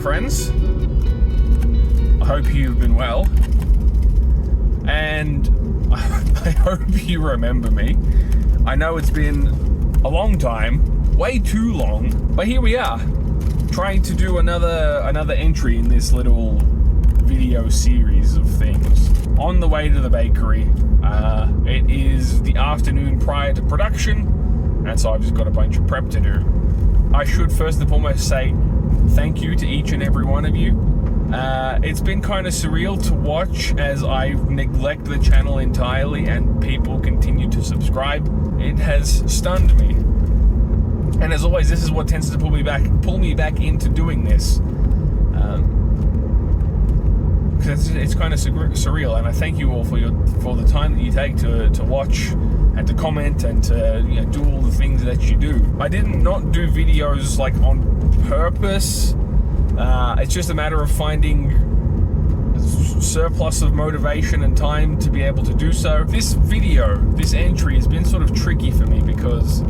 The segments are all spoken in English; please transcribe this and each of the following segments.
friends. I hope you've been well. And I hope you remember me. I know it's been a long time, way too long, but here we are, trying to do another entry in this little video series of things. On the way to the bakery. It is the afternoon prior to production, and so I've just got a bunch of prep to do. I should first and foremost say thank you to each and every one of you. It's been kind of surreal to watch as I neglect the channel entirely and people continue to subscribe. It has stunned me. And as always, this is what tends to pull me back into doing this. Because it's kind of surreal, and I thank you all for the time that you take to watch and to comment and to do all the things that you do. I didn't not do videos like on purpose. It's just a matter of finding a surplus of motivation and time to be able to do so. This entry has been sort of tricky for me because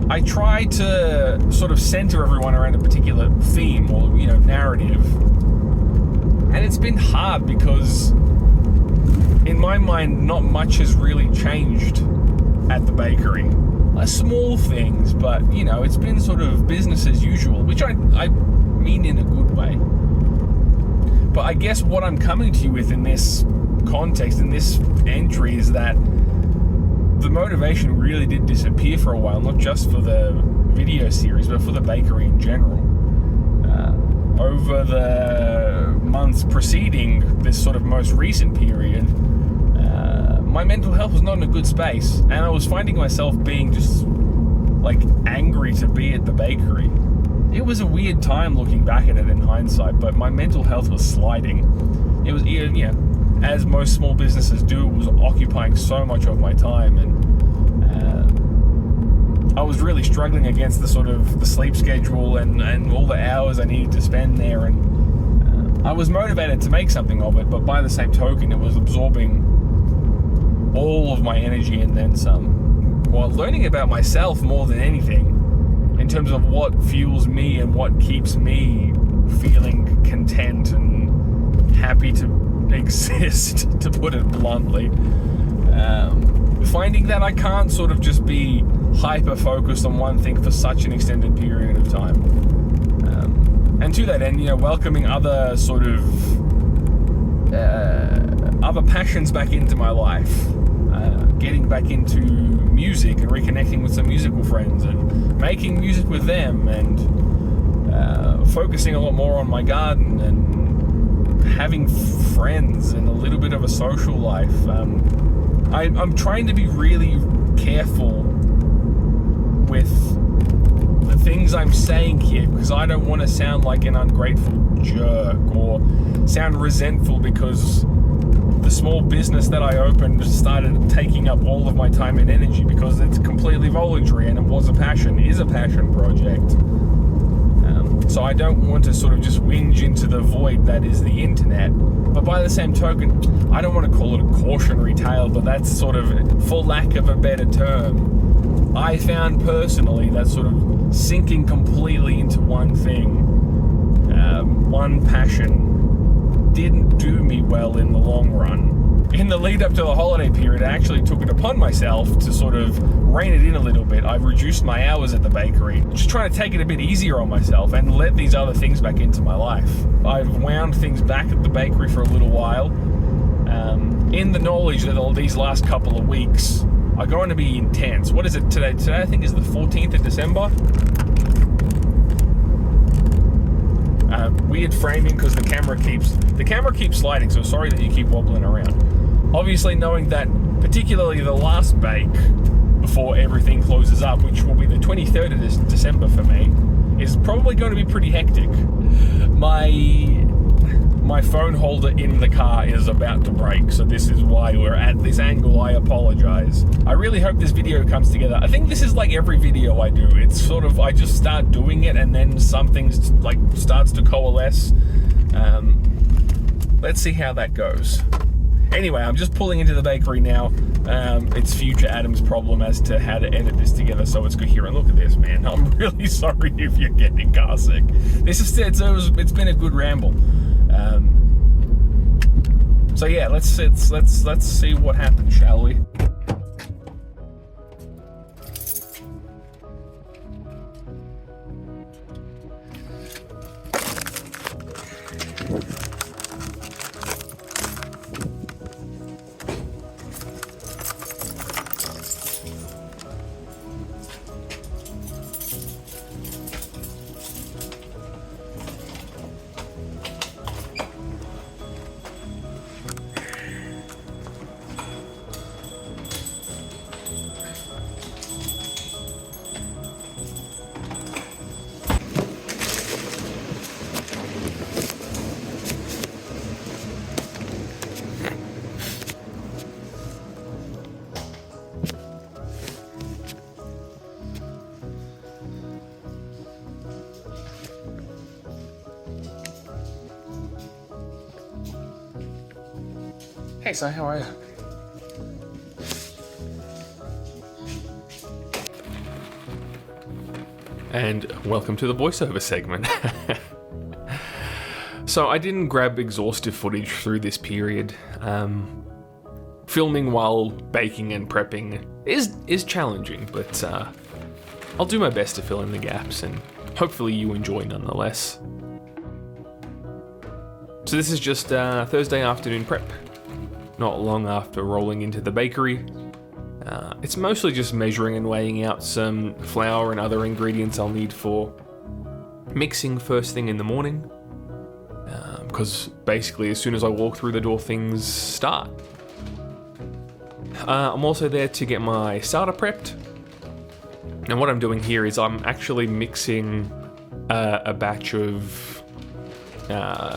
I try to sort of center everyone around a particular theme or narrative. And it's been hard because, in my mind, not much has really changed at the bakery. Small things, but, it's been sort of business as usual, which I mean in a good way. But I guess what I'm coming to you with in this context, in this entry, is that the motivation really did disappear for a while, not just for the video series, but for the bakery in general. Over the months preceding this sort of most recent period, my mental health was not in a good space, and I was finding myself being just angry to be at the bakery. It was a weird time looking back at it in hindsight, but my mental health was sliding. It was, as most small businesses do, it was occupying so much of my time, and I was really struggling against the sleep schedule and all the hours I needed to spend there, and I was motivated to make something of it, but by the same token, it was absorbing all of my energy and then some, while learning about myself more than anything, in terms of what fuels me and what keeps me feeling content and happy to exist, to put it bluntly. Finding that I can't sort of just be hyper-focused on one thing for such an extended period of time. And to that end, welcoming other sort of other passions back into my life. Getting back into music and reconnecting with some musical friends and making music with them, and focusing a lot more on my garden and having friends and a little bit of a social life. I'm trying to be really careful with the things I'm saying here, because I don't want to sound like an ungrateful jerk or sound resentful because the small business that I opened started taking up all of my time and energy, because it's completely voluntary and it is a passion project. So I don't want to sort of just whinge into the void that is the internet. But by the same token, I don't want to call it a cautionary tale, but that's sort of, for lack of a better term, I found personally that sort of sinking completely into one thing, one passion, didn't do me well in the long run. In the lead up to the holiday period, I actually took it upon myself to sort of rein it in a little bit. I've reduced my hours at the bakery, just trying to take it a bit easier on myself and let these other things back into my life. I've wound things back at the bakery for a little while, in the knowledge that all these last couple of weeks are going to be intense. What is it today? Today I think is the 14th of December. Weird framing because the camera keeps sliding, so sorry that you keep wobbling around. Obviously, knowing that particularly the last bake before everything closes up, which will be the 23rd of December for me, is probably going to be pretty hectic. My phone holder in the car is about to break, so this is why we're at this angle. I apologize. I really hope this video comes together. I think this is like every video I do. It's sort of, I just start doing it and then something starts to coalesce. Let's see how that goes. Anyway, I'm just pulling into the bakery now. It's future Adam's problem as to how to edit this together so it's coherent. Look at this, man. I'm really sorry if you're getting car sick. It's been a good ramble. So yeah, let's see what happens, shall we? Hey, Si, how are you? And welcome to the voiceover segment. So I didn't grab exhaustive footage through this period. Filming while baking and prepping is challenging, but I'll do my best to fill in the gaps, and hopefully you enjoy nonetheless. So this is just Thursday afternoon prep. Not long after rolling into the bakery. It's mostly just measuring and weighing out some flour and other ingredients I'll need for mixing first thing in the morning. Because basically as soon as I walk through the door, things start. I'm also there to get my starter prepped. And what I'm doing here is I'm actually mixing a batch of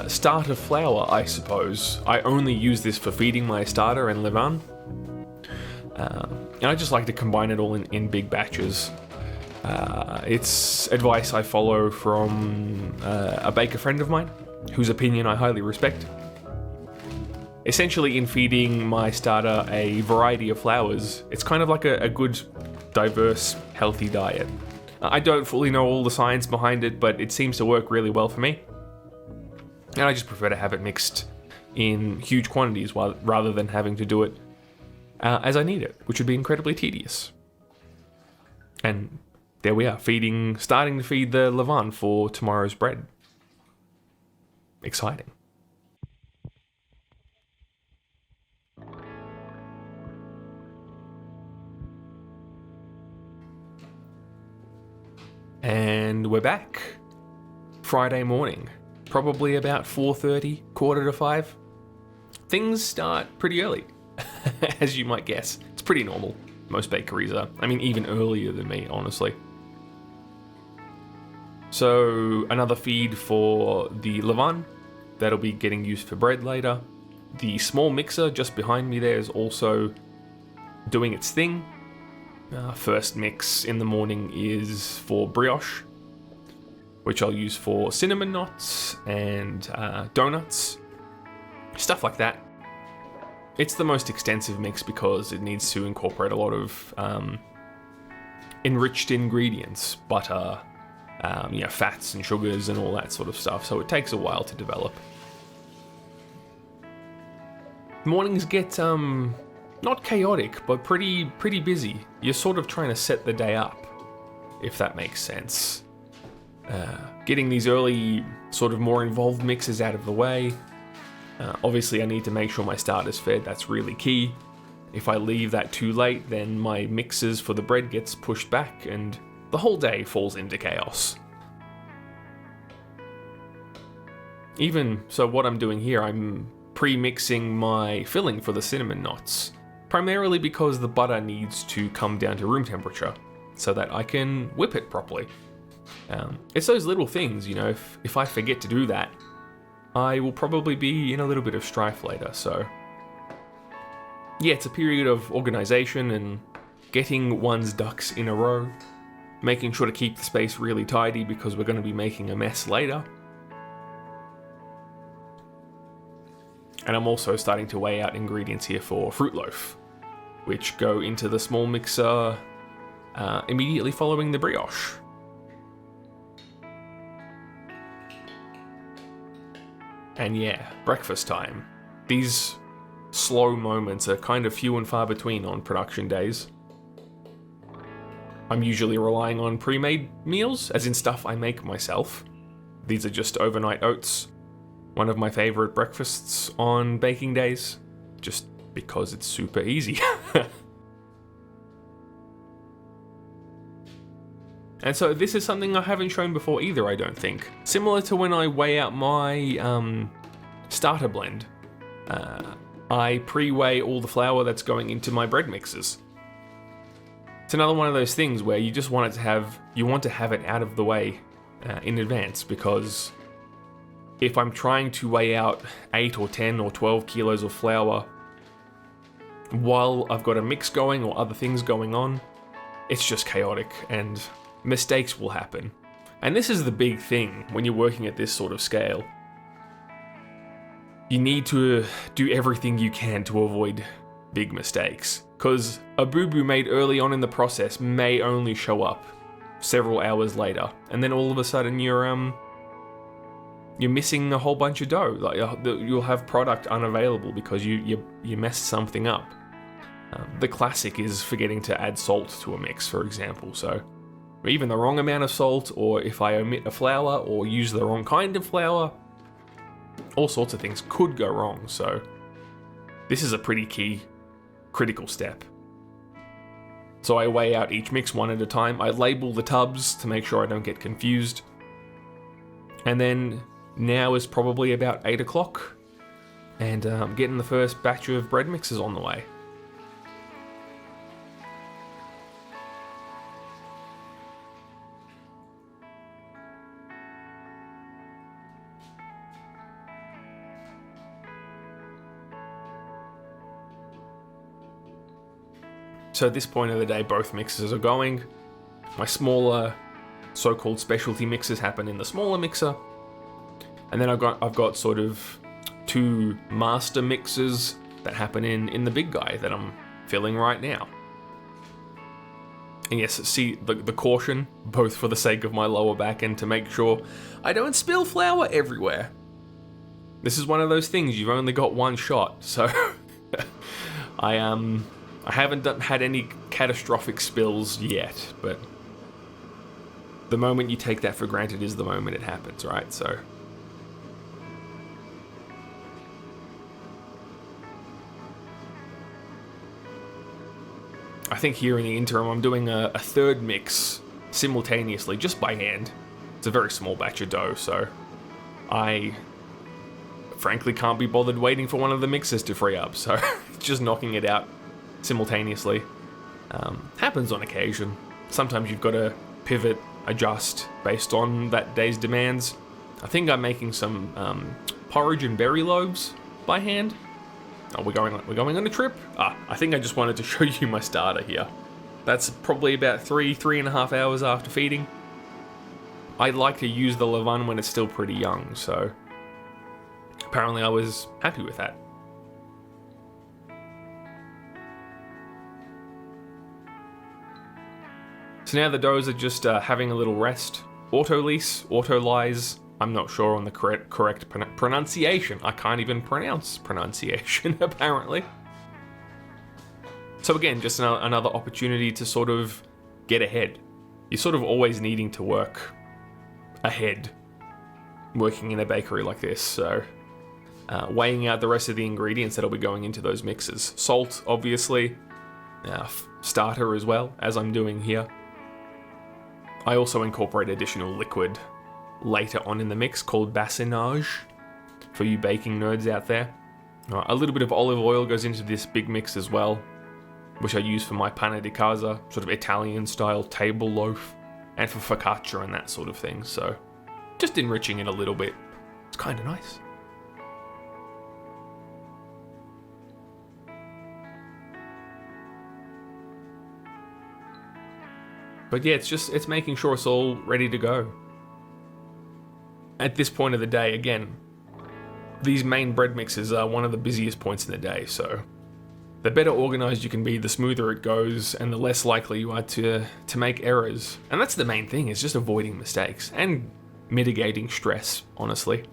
starter flour, I suppose. I only use this for feeding my starter and levain. And I just like to combine it all in big batches. It's advice I follow from a baker friend of mine, whose opinion I highly respect. Essentially, in feeding my starter a variety of flours, it's kind of like a good, diverse, healthy diet. I don't fully know all the science behind it, but it seems to work really well for me. And I just prefer to have it mixed in huge quantities rather than having to do it as I need it, which would be incredibly tedious. And there we are, starting to feed the levain for tomorrow's bread. Exciting. And we're back. Friday morning. Probably about 4:30, 4:45. Things start pretty early, as you might guess. It's pretty normal. Most bakeries are. I mean, even earlier than me, honestly. So, another feed for the levain. That'll be getting used for bread later. The small mixer just behind me there is also doing its thing. First mix in the morning is for brioche, which I'll use for cinnamon knots and donuts, stuff like that. It's the most extensive mix because it needs to incorporate a lot of enriched ingredients, butter, fats and sugars and all that sort of stuff, so it takes a while to develop. Mornings get not chaotic, but pretty busy. You're sort of trying to set the day up, if that makes sense. Getting these early, sort of more involved mixes out of the way. Obviously, I need to make sure my starter's fed. That's really key. If I leave that too late, then my mixes for the bread gets pushed back, and the whole day falls into chaos. Even so, what I'm doing here, I'm pre-mixing my filling for the cinnamon knots, primarily because the butter needs to come down to room temperature so that I can whip it properly. It's those little things, if I forget to do that, I will probably be in a little bit of strife later, so yeah, it's a period of organization and getting one's ducks in a row, making sure to keep the space really tidy because we're going to be making a mess later. And I'm also starting to weigh out ingredients here for fruit loaf, which go into the small mixer immediately following the brioche. And yeah, breakfast time. These slow moments are kind of few and far between on production days. I'm usually relying on pre-made meals, as in stuff I make myself. These are just overnight oats, one of my favourite breakfasts on baking days, just because it's super easy. And so this is something I haven't shown before either, I don't think. Similar to when I weigh out my starter blend. I pre-weigh all the flour that's going into my bread mixes. It's another one of those things where you just want it to have, you want to have it out of the way in advance, because if I'm trying to weigh out 8 or 10 or 12 kilos of flour while I've got a mix going or other things going on, it's just chaotic and mistakes will happen. And this is the big thing when you're working at this sort of scale. You need to do everything you can to avoid big mistakes, because a boo-boo made early on in the process may only show up several hours later, and then all of a sudden you're missing a whole bunch of dough. Like you'll have product unavailable because you messed something up. The classic is forgetting to add salt to a mix, for example. So even the wrong amount of salt, or if I omit a flour or use the wrong kind of flour, all sorts of things could go wrong. So this is a pretty key, critical step. So I weigh out each mix one at a time. I label the tubs to make sure I don't get confused. And then now is probably about 8 o'clock, and I'm getting the first batch of bread mixes on the way. So at this point of the day, both mixers are going. My smaller, so-called specialty mixes happen in the smaller mixer. And then I've got sort of 2 master mixers that happen in the big guy that I'm filling right now. And yes, see the caution, both for the sake of my lower back and to make sure I don't spill flour everywhere. This is one of those things, you've only got one shot, so I haven't had any catastrophic spills yet, but the moment you take that for granted is the moment it happens, right? So I think here in the interim I'm doing a third mix simultaneously, just by hand. It's a very small batch of dough, so I frankly can't be bothered waiting for one of the mixes to free up, so just knocking it out simultaneously. Happens on occasion. Sometimes you've got to pivot, adjust based on that day's demands. I think I'm making some porridge and berry loaves by hand. Oh, we're going on a trip? I think I just wanted to show you my starter here. That's probably about 3.5 hours after feeding. I like to use the levain when it's still pretty young, so apparently I was happy with that. So now the doughs are just having a little rest. Autolyse, I'm not sure on the correct pronunciation. I can't even pronounce pronunciation, apparently. So again, just another opportunity to sort of get ahead. You're sort of always needing to work ahead, working in a bakery like this, so weighing out the rest of the ingredients that'll be going into those mixes. Salt, obviously, starter as well, as I'm doing here. I also incorporate additional liquid later on in the mix called bassinage, for you baking nerds out there. A little bit of olive oil goes into this big mix as well, which I use for my pane di casa, sort of Italian style table loaf, and for focaccia and that sort of thing, so just enriching it a little bit. It's kind of nice. But yeah, it's making sure it's all ready to go. At this point of the day, again, these main bread mixes are one of the busiest points in the day, so the better organized you can be, the smoother it goes, and the less likely you are to make errors. And that's the main thing, is just avoiding mistakes and mitigating stress, honestly.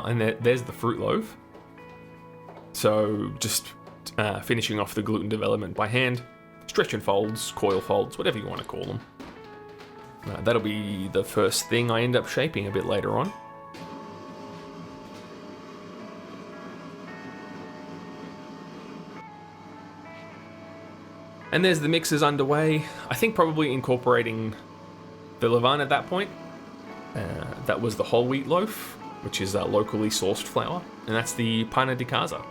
And there's the fruit loaf. So just finishing off the gluten development by hand. Stretch and folds, coil folds, whatever you want to call them. That'll be the first thing I end up shaping a bit later on. And there's the mixes underway. I think probably incorporating the levain at that point. That was the whole wheat loaf, which is locally sourced flour, and that's the panna di casa.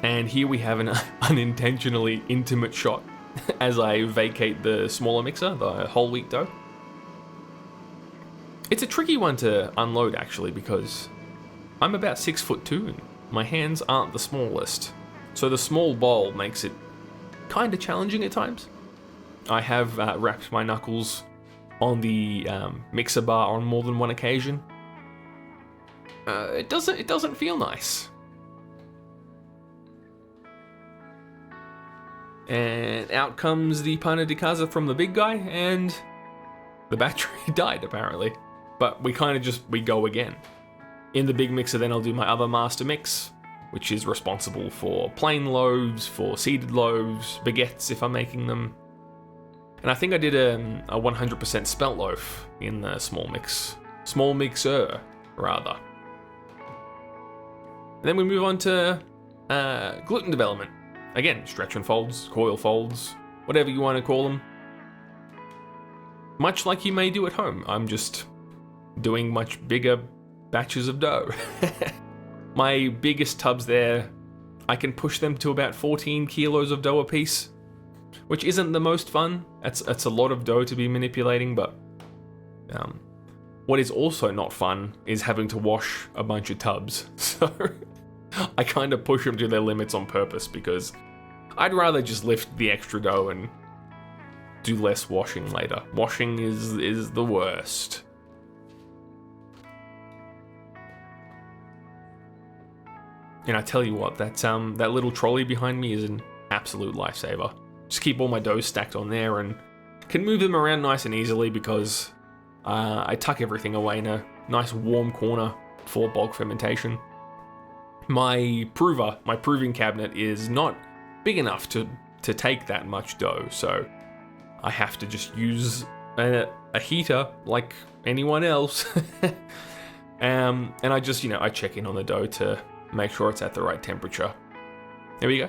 And here we have an unintentionally intimate shot as I vacate the smaller mixer, the whole wheat dough. It's a tricky one to unload actually, because I'm about 6'2" and my hands aren't the smallest. So the small bowl makes it kind of challenging at times. I have wrapped my knuckles on the mixer bar on more than one occasion. It doesn't feel nice. And out comes the panna di casa from the big guy, and the battery died apparently. But we go again. In the big mixer then I'll do my other master mix, which is responsible for plain loaves, for seeded loaves, baguettes if I'm making them. And I think I did a 100% spelt loaf in the small mixer rather. And then we move on to gluten development. Again, stretch and folds, coil folds, whatever you want to call them. Much like you may do at home, I'm just doing much bigger batches of dough. My biggest tubs there, I can push them to about 14 kilos of dough a piece, which isn't the most fun. It's a lot of dough to be manipulating, but what is also not fun is having to wash a bunch of tubs. So I kind of push them to their limits on purpose, because I'd rather just lift the extra dough and do less washing later. Washing is the worst. And I tell you what, that little trolley behind me is an absolute lifesaver. Just keep all my dough stacked on there and can move them around nice and easily, because I tuck everything away in a nice warm corner for bulk fermentation. My proving cabinet is not big enough to take that much dough, so I have to just use a heater like anyone else. And I just, I check in on the dough to make sure it's at the right temperature. There we go.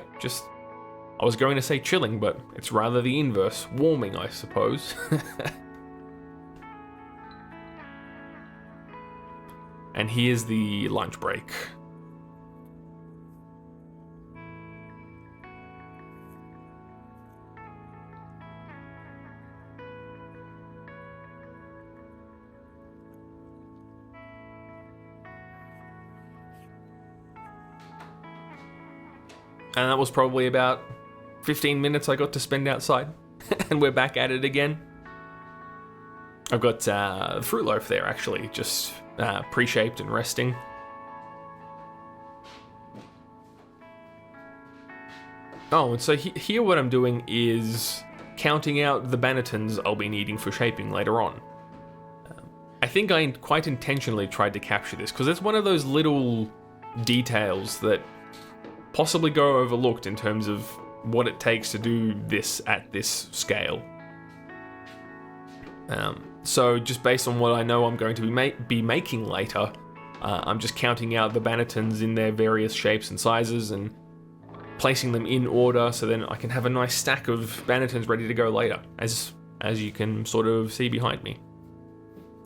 I was going to say chilling, but it's rather the inverse. Warming, I suppose. And here's the lunch break. And that was probably about 15 minutes I got to spend outside. And we're back at it again. I've got the fruit loaf there, actually, just pre-shaped and resting. Oh, and so here what I'm doing is counting out the bannetons I'll be needing for shaping later on. I think I quite intentionally tried to capture this, because it's one of those little details that possibly go overlooked in terms of what it takes to do this at this scale. So just based on what I know I'm going to be making later, I'm just counting out the bannetons in their various shapes and sizes and placing them in order, so then I can have a nice stack of bannetons ready to go later, as you can sort of see behind me.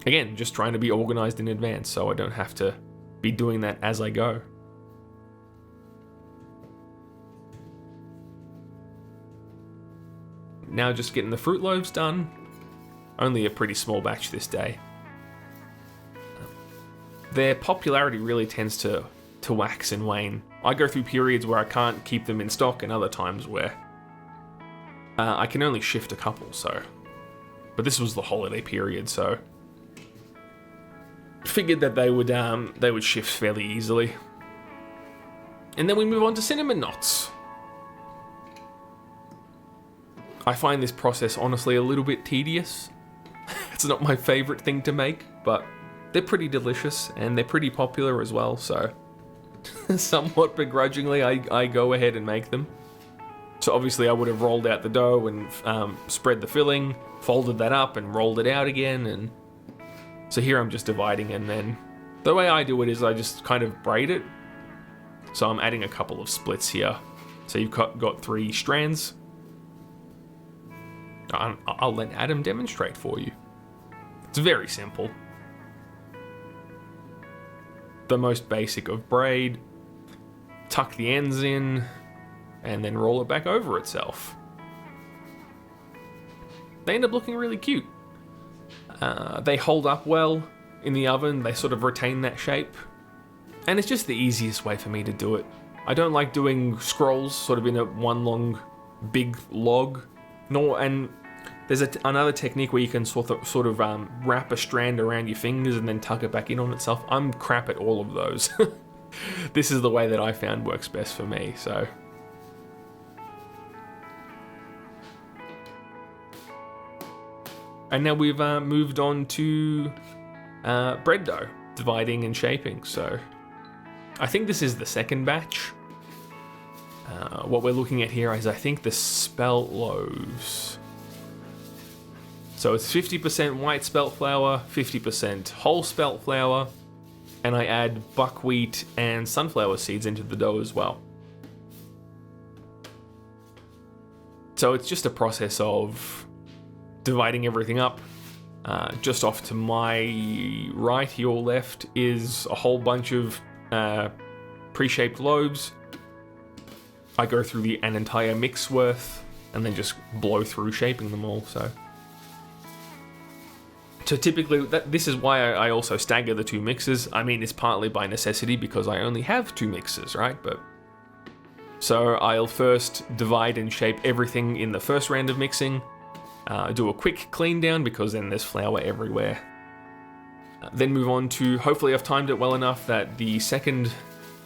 Again, just trying to be organized in advance so I don't have to be doing that as I go. Now just getting the fruit loaves done. Only a pretty small batch this day. their popularity really tends to wax and wane. I go through periods where I can't keep them in stock and other times where I can only shift a couple, so. But this was the holiday period, so figured that they would shift fairly easily. And then we move on to cinnamon knots. I find this process honestly a little bit tedious. It's not my favorite thing to make, but they're pretty delicious and they're pretty popular as well, so somewhat begrudgingly I go ahead and make them. So obviously I would have rolled out the dough and spread the filling, folded that up and rolled it out again, and so here I'm just dividing, and then the way I do it is I just kind of braid it. So I'm adding a couple of splits here. So you've got 3 strands. I'll let Adam demonstrate for you. It's very simple. The most basic of braid, tuck the ends in, and then roll it back over itself. They end up looking really cute. They hold up well in the oven, they sort of retain that shape. And it's just the easiest way for me to do it. I don't like doing scrolls sort of in one long big log. And there's another technique where you can sort of wrap a strand around your fingers and then tuck it back in on itself. I'm crap at all of those. This is the way that I found works best for me, so. And now we've moved on to bread dough, dividing and shaping. So I think this is the second batch. What we're looking at here is, I think, the spelt loaves. So it's 50% white spelt flour, 50% whole spelt flour, and I add buckwheat and sunflower seeds into the dough as well. So it's just a process of dividing everything up. Just off to my right, your left, is a whole bunch of pre-shaped loaves. I go through an entire mix worth and then just blow through shaping them all. So typically, this is why I also stagger the 2 mixes. I mean, it's partly by necessity because I only have 2 mixes, right? So I'll first divide and shape everything in the first round of mixing. Do a quick clean down because then there's flour everywhere. Then move on to, hopefully I've timed it well enough that the second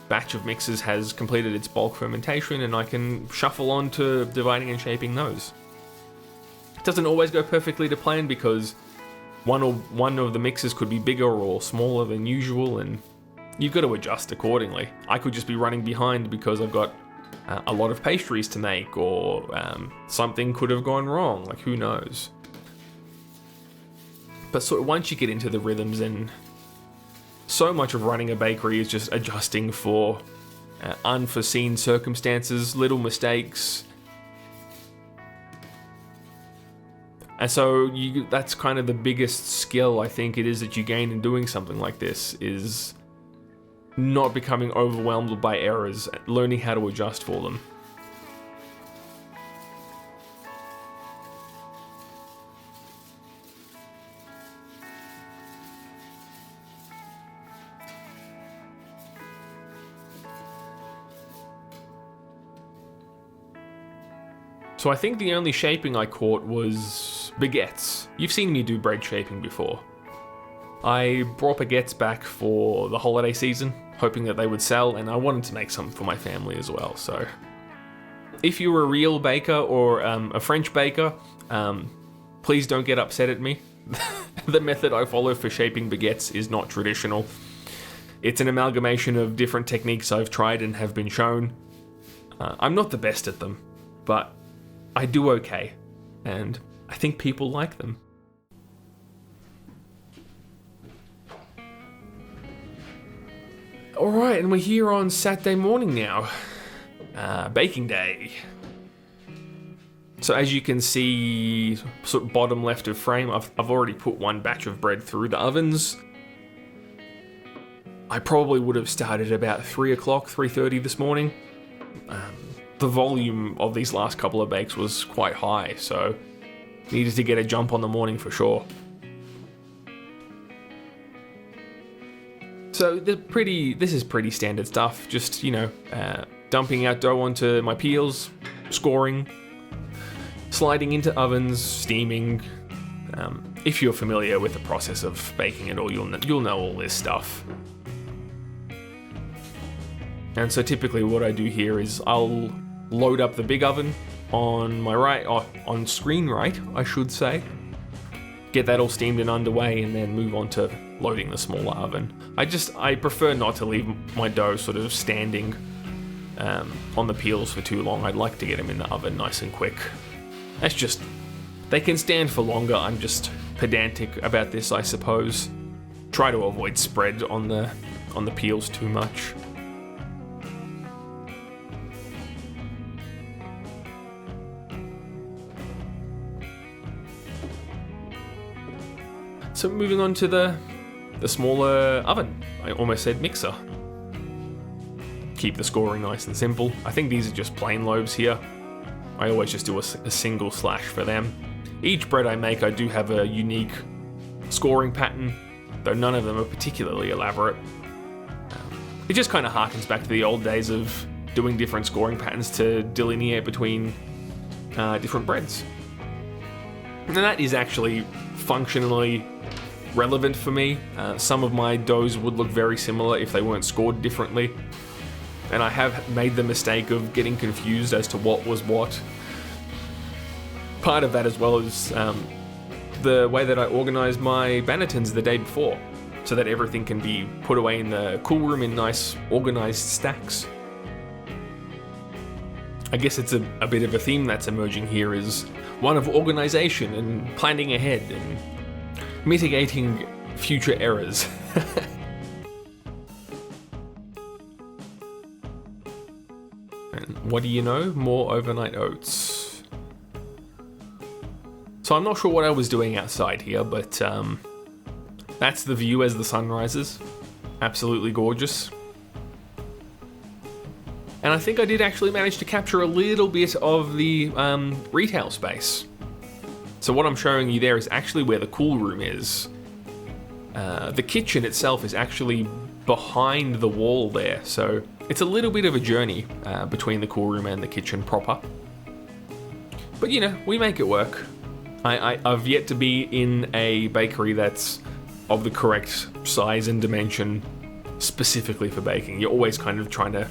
batch of mixes has completed its bulk fermentation and I can shuffle on to dividing and shaping those. It doesn't always go perfectly to plan because one of the mixes could be bigger or smaller than usual, and you've got to adjust accordingly. I could just be running behind because I've got a lot of pastries to make, or something could have gone wrong, like who knows. But sort of once you get into the rhythms, and so much of running a bakery is just adjusting for unforeseen circumstances, little mistakes. And so that's kind of the biggest skill I think it is that you gain in doing something like this, is not becoming overwhelmed by errors, learning how to adjust for them. So I think the only shaping I caught was baguettes. You've seen me do bread shaping before. I brought baguettes back for the holiday season, hoping that they would sell, and I wanted to make some for my family as well. So if you're a real baker or a French baker, please don't get upset at me. The method I follow for shaping baguettes is not traditional. It's an amalgamation of different techniques I've tried and have been shown. I'm not the best at them, but I do okay, and I think people like them. Alright, and we're here on Saturday morning now. Baking day. So as you can see, sort of bottom left of frame, I've already put one batch of bread through the ovens. I probably would have started about 3 o'clock, 3:30 this morning. The volume of these last couple of bakes was quite high, so needed to get a jump on the morning for sure. So this is pretty standard stuff. Just, dumping out dough onto my peels, scoring, sliding into ovens, steaming. If you're familiar with the process of baking at all, you'll know all this stuff. And so typically what I do here is I'll load up the big oven on my right, or on screen right, I should say. Get that all steamed and underway, and then move on to loading the smaller oven. I prefer not to leave my dough sort of standing on the peels for too long. I'd like to get them in the oven nice and quick. They can stand for longer. I'm just pedantic about this, I suppose. Try to avoid spread on the peels too much. So moving on to the smaller oven. I almost said mixer. Keep the scoring nice and simple. I think these are just plain loaves here. I always just do a single slash for them. Each bread I make, I do have a unique scoring pattern, though none of them are particularly elaborate. It just kind of harkens back to the old days of doing different scoring patterns to delineate between different breads. And that is actually functionally relevant for me. Some of my doughs would look very similar if they weren't scored differently. And I have made the mistake of getting confused as to what was what. Part of that as well is the way that I organise my bannetons the day before, so that everything can be put away in the cool room in nice organised stacks. I guess it's a bit of a theme that's emerging here, is one of organisation and planning ahead and mitigating future errors. And what do you know? More overnight oats. So I'm not sure what I was doing outside here, but that's the view as the sun rises. Absolutely gorgeous. And I think I did actually manage to capture a little bit of the retail space. So what I'm showing you there is actually where the cool room is. The kitchen itself is actually behind the wall there, so it's a little bit of a journey between the cool room and the kitchen proper. But we make it work. I've yet to be in a bakery that's of the correct size and dimension specifically for baking. You're always kind of trying to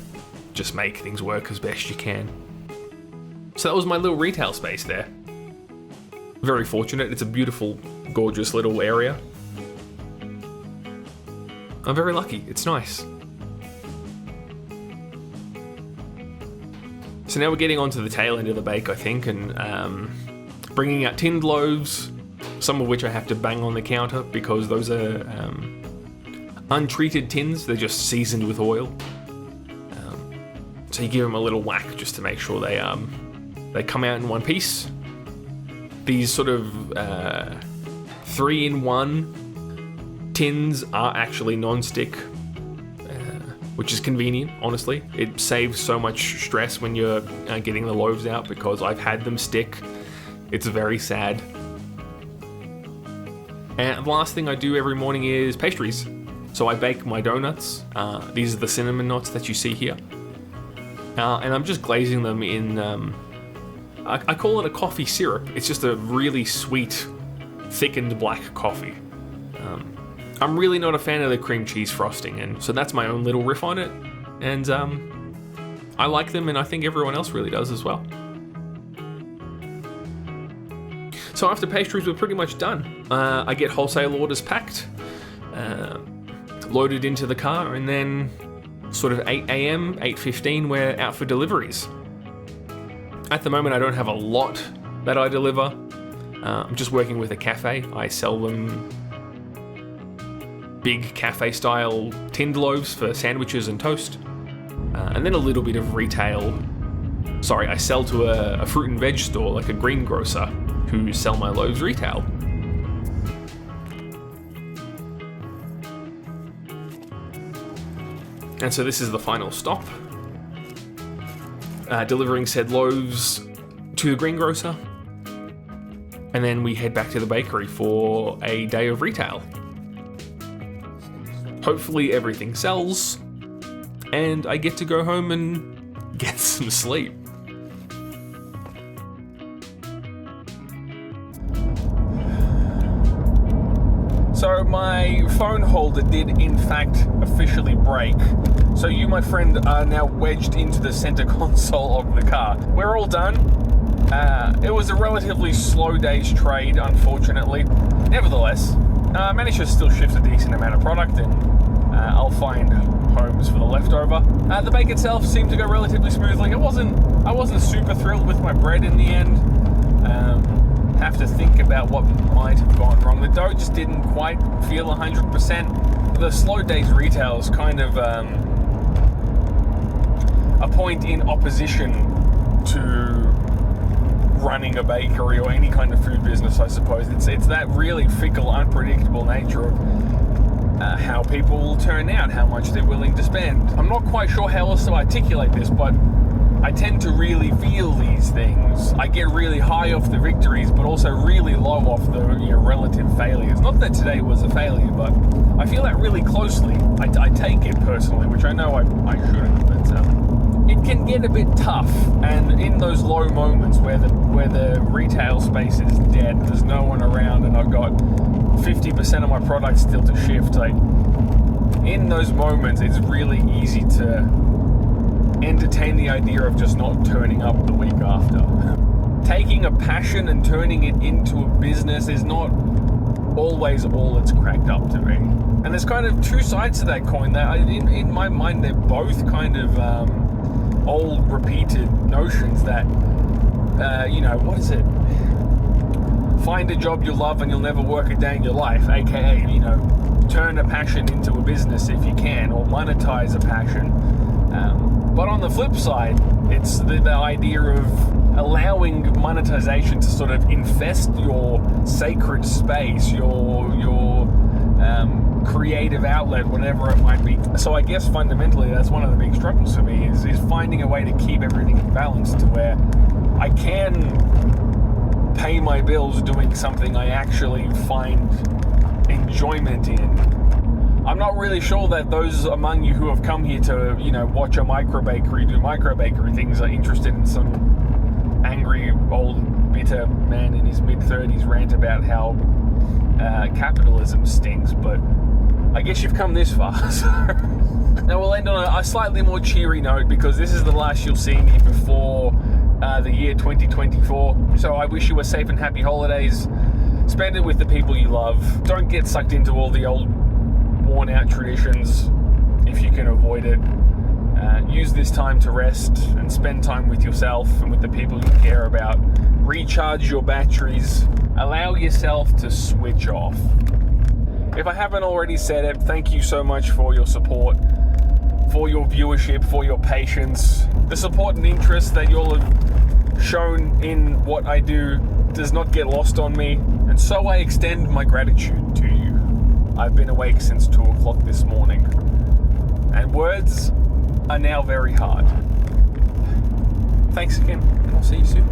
just make things work as best you can. So that was my little retail space there. Very fortunate. It's a beautiful, gorgeous little area. I'm very lucky. It's nice. So now we're getting onto the tail end of the bake, I think, and bringing out tinned loaves, some of which I have to bang on the counter because those are untreated tins. They're just seasoned with oil. So you give them a little whack just to make sure they come out in one piece. These sort of 3-in-1 tins are actually non-stick, which is convenient, honestly. It saves so much stress when you're getting the loaves out, because I've had them stick. It's very sad. And the last thing I do every morning is pastries. So I bake my donuts. These are the cinnamon knots that you see here. And I'm just glazing them in, I call it a coffee syrup. It's just a really sweet, thickened black coffee. I'm really not a fan of the cream cheese frosting, and so that's my own little riff on it. And I like them, and I think everyone else really does as well. So after pastries were pretty much done, I get wholesale orders packed, loaded into the car, and then sort of 8 a.m, 8:15, we're out for deliveries. At the moment, I don't have a lot that I deliver. I'm just working with a cafe. I sell them big cafe-style tinned loaves for sandwiches and toast. And then a little bit of retail. Sorry, I sell to a fruit and veg store, like a greengrocer, who sell my loaves retail. And so this is the final stop. Delivering said loaves to the greengrocer. And then we head back to the bakery for a day of retail. Hopefully everything sells, and I get to go home and get some sleep. So my phone holder did in fact officially break. So you, my friend, are now wedged into the center console of the car. We're all done. It was a relatively slow day's trade, unfortunately. Nevertheless, I managed to still shift a decent amount of product, and I'll find homes for the leftover. The bake itself seemed to go relatively smoothly. I wasn't super thrilled with my bread in the end. Have to think about what might have gone wrong. The dough just didn't quite feel 100%. The slow days retail is kind of a point in opposition to running a bakery or any kind of food business, I suppose. It's that really fickle, unpredictable nature of how people will turn out, how much they're willing to spend. I'm not quite sure how else to articulate this, but I tend to really feel these things. I get really high off the victories, but also really low off the relative failures. Not that today was a failure, but I feel that really closely. I take it personally, which I know I shouldn't, but it can get a bit tough. And in those low moments where the retail space is dead, there's no one around, and I've got 50% of my product still to shift. In those moments, it's really easy to entertain the idea of just not turning up the week after. Taking a passion and turning it into a business is not always all it's cracked up to be. And there's kind of two sides to that coin. That in my mind, they're both kind of old, repeated notions that, what is it? Find a job you love and you'll never work a day in your life, aka, turn a passion into a business if you can, or monetize a passion. But on the flip side, it's the idea of allowing monetization to sort of infest your sacred space, your creative outlet, whatever it might be. So I guess fundamentally that's one of the big struggles for me is finding a way to keep everything in balance to where I can pay my bills doing something I actually find enjoyment in. I'm not really sure that those among you who have come here to, watch a microbakery do microbakery things are interested in some angry, old, bitter man in his mid-30s rant about how capitalism stinks, but I guess you've come this far. So. Now we'll end on a slightly more cheery note, because this is the last you'll see me before the year 2024. So I wish you a safe and happy holidays. Spend it with the people you love. Don't get sucked into all the old worn out traditions if you can avoid it. Use this time to rest and spend time with yourself and with the people you care about. Recharge your batteries. Allow yourself to switch off. If I haven't already said it, thank you so much for your support, for your viewership, for your patience. The support and interest that you'll have shown in what I do does not get lost on me, and so I extend my gratitude to you. I've been awake since 2 o'clock this morning, and words are now very hard. Thanks again, and I'll see you soon.